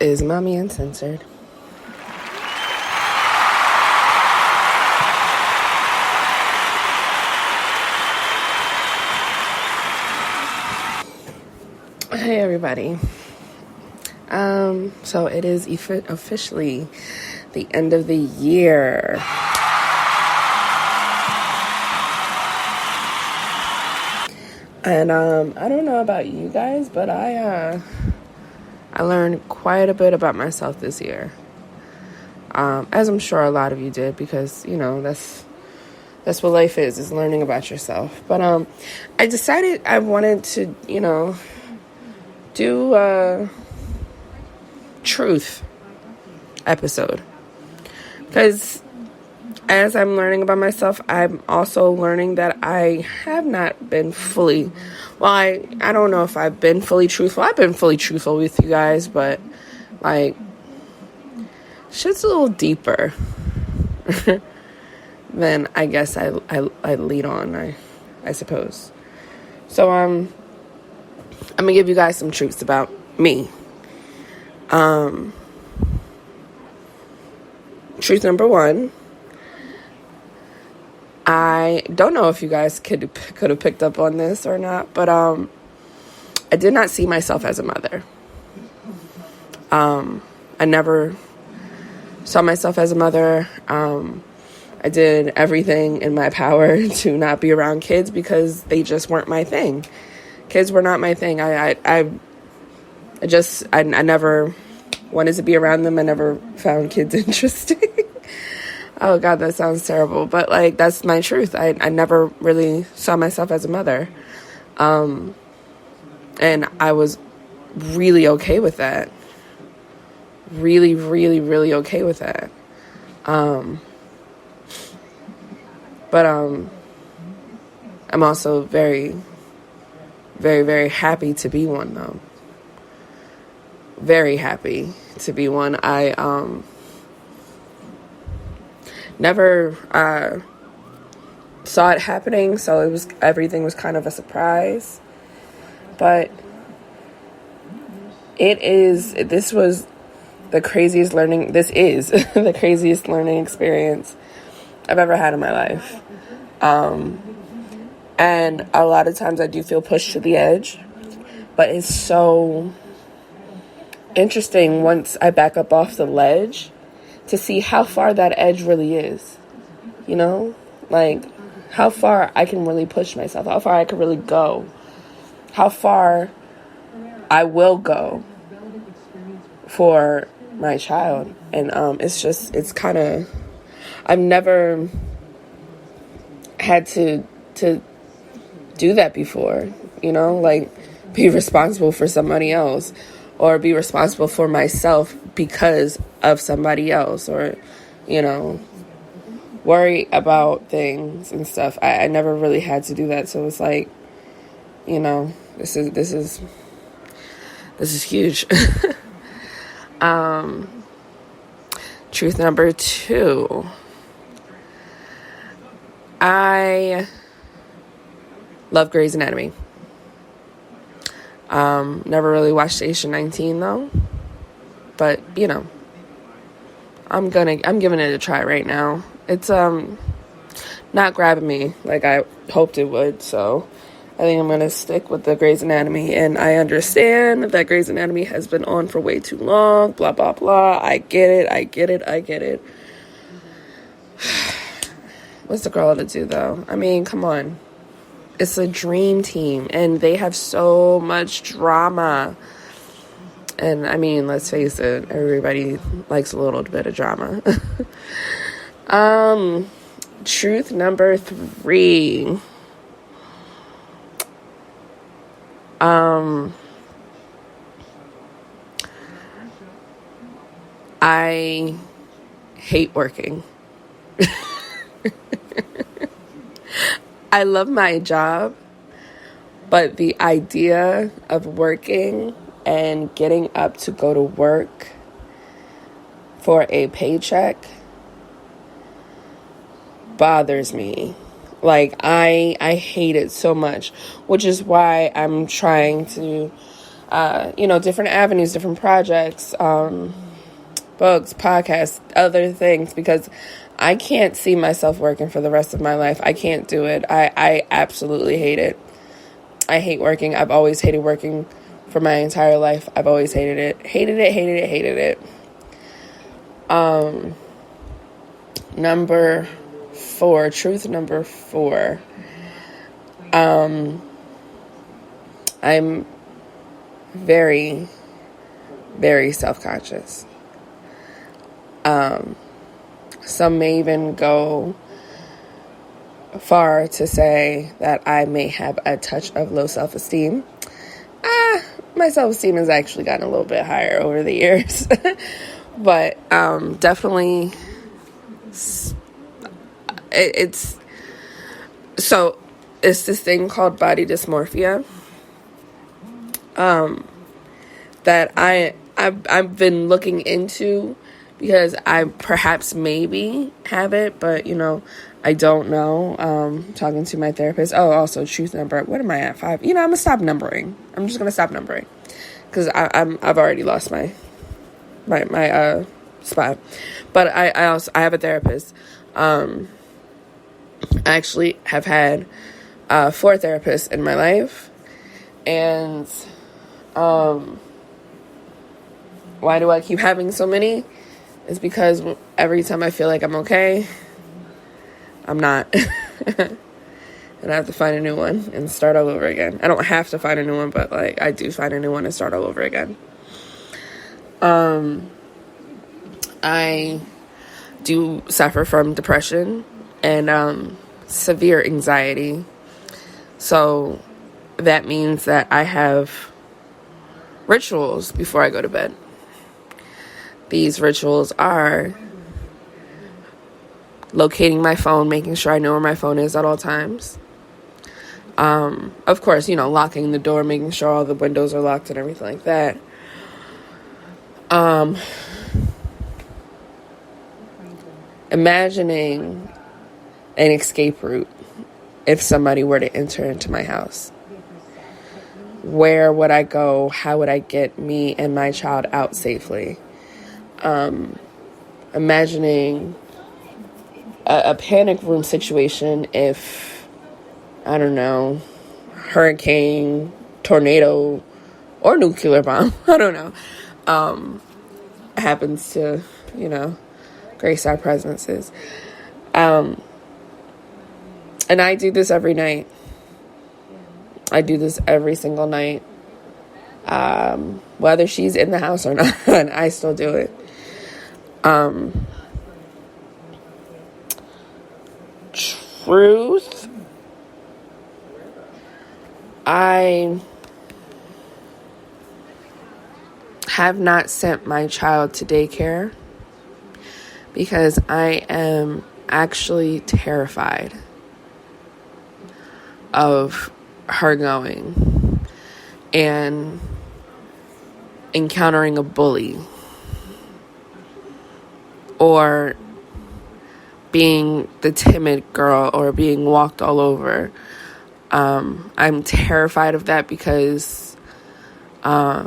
is Mommy Uncensored. Hey everybody. So it is officially the end of the year. And I don't know about you guys, but I learned quite a bit about myself this year. As I'm sure a lot of you did, because that's what life is learning about yourself. But I decided I wanted to do a truth episode, because as I'm learning about myself, I'm also learning that I have not been fully, well, I don't know if I've been fully truthful. I've been fully truthful with you guys, but shit's a little deeper than I guess I lead on, I suppose. So I'm gonna give you guys some truths about me. Truth number 1. I don't know if you guys could have picked up on this or not, but I did not see myself as a mother. I never saw myself as a mother. I did everything in my power to not be around kids because they just weren't my thing. Kids were not my thing. I never wanted to be around them. I never found kids interesting. Oh God, that sounds terrible. But that's my truth. I never really saw myself as a mother. And I was really okay with that. Really, really, really okay with that. But I'm also very, very, very happy to be one, though. Very happy to be one. I never saw it happening, so everything was kind of a surprise. But this is the craziest learning experience I've ever had in my life. And a lot of times I do feel pushed to the edge, but it's so interesting once I back up off the ledge to see how far that edge really is. How far I can really push myself, how far I can really go, how far I will go for my child. And it's kind of, I've never had to do that before, be responsible for somebody else or be responsible for myself because of somebody else, or, worry about things and stuff. I never really had to do that. So it's this is huge. Truth number 2. I love Grey's Anatomy. Never really watched Station 19 though, but I'm giving it a try right now. It's not grabbing me like I hoped it would, so I think I'm gonna stick with the Grey's Anatomy. And I understand that Grey's Anatomy has been on for way too long, blah blah blah. I get it. What's the girl to do though? I mean, come on. It's a dream team, and they have so much drama. And I mean, let's face it, everybody likes a little bit of drama. Truth number 3. I hate working. I love my job, but the idea of working and getting up to go to work for a paycheck bothers me. I hate it so much, which is why I'm trying to different avenues, different projects, books, podcasts, other things, because I can't see myself working for the rest of my life. I can't do it. I absolutely hate it. I hate working. I've always hated working for my entire life. I've always hated it. Hated it, hated it, hated it. Number 4, truth number 4. I'm very, very self-conscious. Some may even go far to say that I may have a touch of low self-esteem. My self-esteem has actually gotten a little bit higher over the years. But definitely, it's this thing called body dysmorphia that I've been looking into, because I perhaps maybe have it, but I don't know. Talking to my therapist. Oh, also truth number. What am I at? 5? I'm gonna stop numbering. I'm just gonna stop numbering, because I've already lost my spot. But I have a therapist. I actually have had 4 therapists in my life, and why do I keep having so many? It's because every time I feel like I'm okay, I'm not. And I have to find a new one and start all over again. I don't have to find a new one, but I do find a new one and start all over again. I do suffer from depression and severe anxiety. So that means that I have rituals before I go to bed. These rituals are locating my phone, making sure I know where my phone is at all times. Of course, locking the door, making sure all the windows are locked and everything like that. Imagining an escape route if somebody were to enter into my house. Where would I go? How would I get me and my child out safely? Imagining a panic room situation if, I don't know, hurricane, tornado, or nuclear bomb, I don't know, happens to, grace our presences. And I do this every night. I do this every single night. Whether she's in the house or not, I still do it. Truth. I have not sent my child to daycare because I am actually terrified of her going and encountering a bully or being the timid girl or being walked all over. I'm terrified of that because I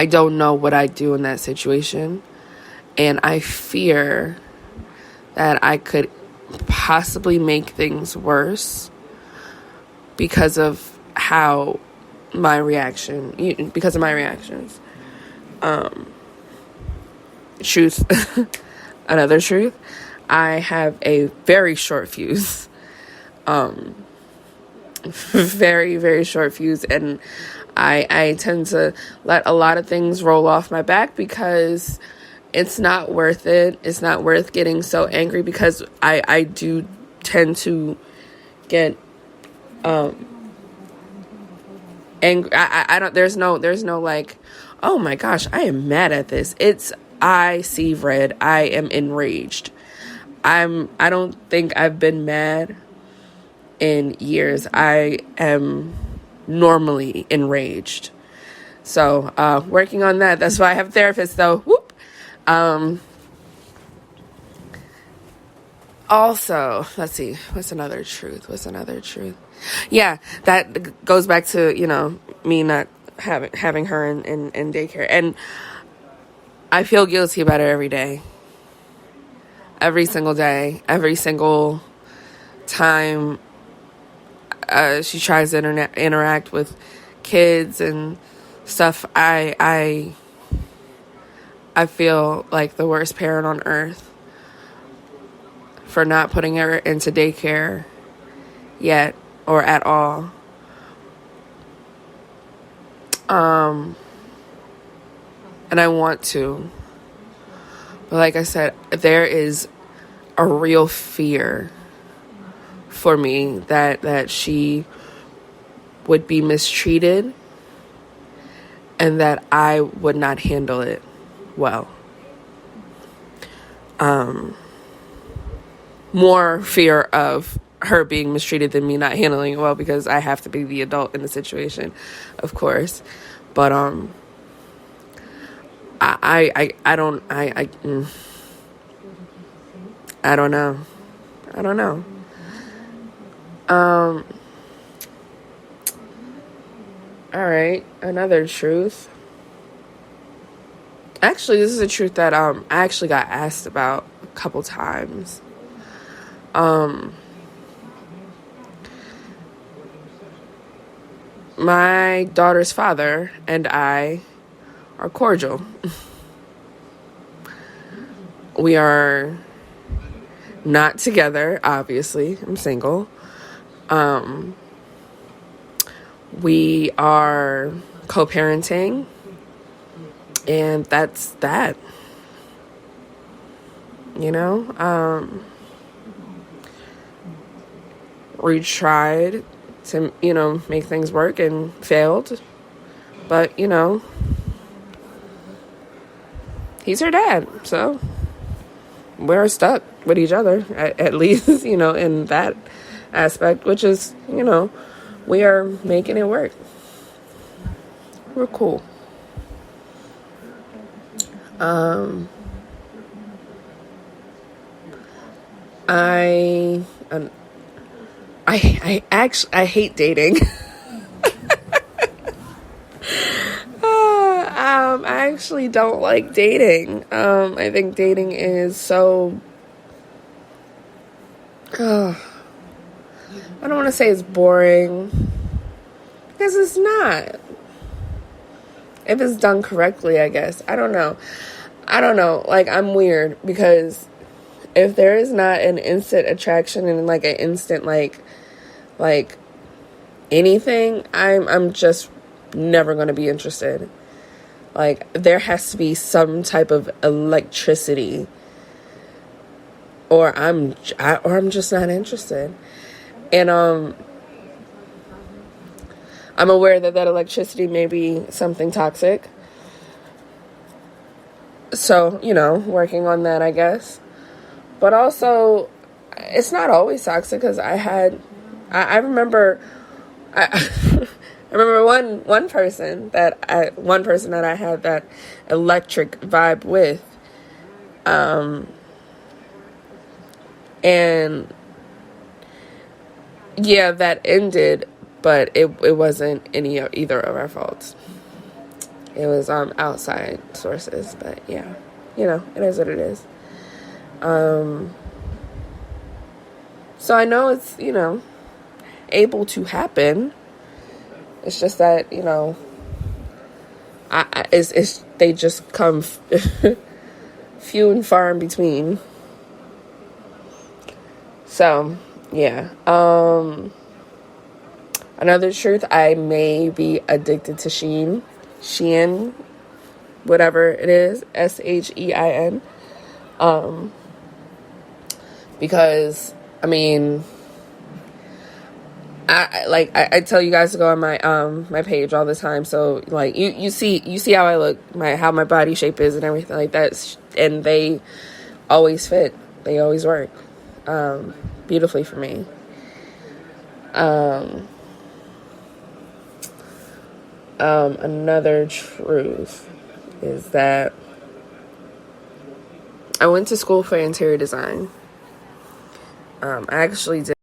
don't know what I'd do in that situation, and I fear that I could possibly make things worse because of my reactions. Truth, another truth, I have a very short fuse. Very, very short fuse, and I tend to let a lot of things roll off my back because it's not worth it. It's not worth getting so angry because I do tend to get angry. I don't, there's no like, oh my gosh, I am mad at this. I see red. I am enraged. I don't think I've been mad in years. I am normally enraged. So, working on that. That's why I have a therapist, though. Whoop. Also, let's see. What's another truth? Yeah, that goes back to, me not having her in daycare. And I feel guilty about it every day. Every single day. Every single time she tries to interact with kids and stuff, I feel like the worst parent on earth for not putting her into daycare yet or at all. And I want to. But like I said, there is a real fear for me that she would be mistreated and that I would not handle it well. More fear of her being mistreated than me not handling it well, because I have to be the adult in the situation, of course. But I don't know. All right, another truth. Actually, this is a truth that I actually got asked about a couple times. My daughter's father and I are cordial. We are not together, obviously. I'm single. We are co-parenting, and that's that. You know, we tried to, make things work and failed, but, he's her dad, so we're stuck with each other, at least, in that aspect, which is, we are making it work. We're cool. I hate dating. I actually don't like dating. I think dating is so... I don't want to say it's boring, because it's not. If it's done correctly, I guess. I don't know. Like, I'm weird, because if there is not an instant attraction and like an instant like anything, I'm just never going to be interested. Like, there has to be some type of electricity, or I'm just not interested. And I'm aware that electricity may be something toxic. So, working on that, I guess. But also, it's not always toxic, because I remember I remember one person that I had that electric vibe with, and yeah, that ended, but it wasn't either of our faults. It was outside sources, but yeah, it is what it is. So I know it's, able to happen. It's just that, they just come few and far in between. So, yeah. Another truth, I may be addicted to Shein, whatever it is, SHEIN. Because, I tell you guys to go on my page all the time, so like you see how I look, how my body shape is and everything like that, and they always fit, they always work beautifully for me. Another truth is that I went to school for interior design. I actually did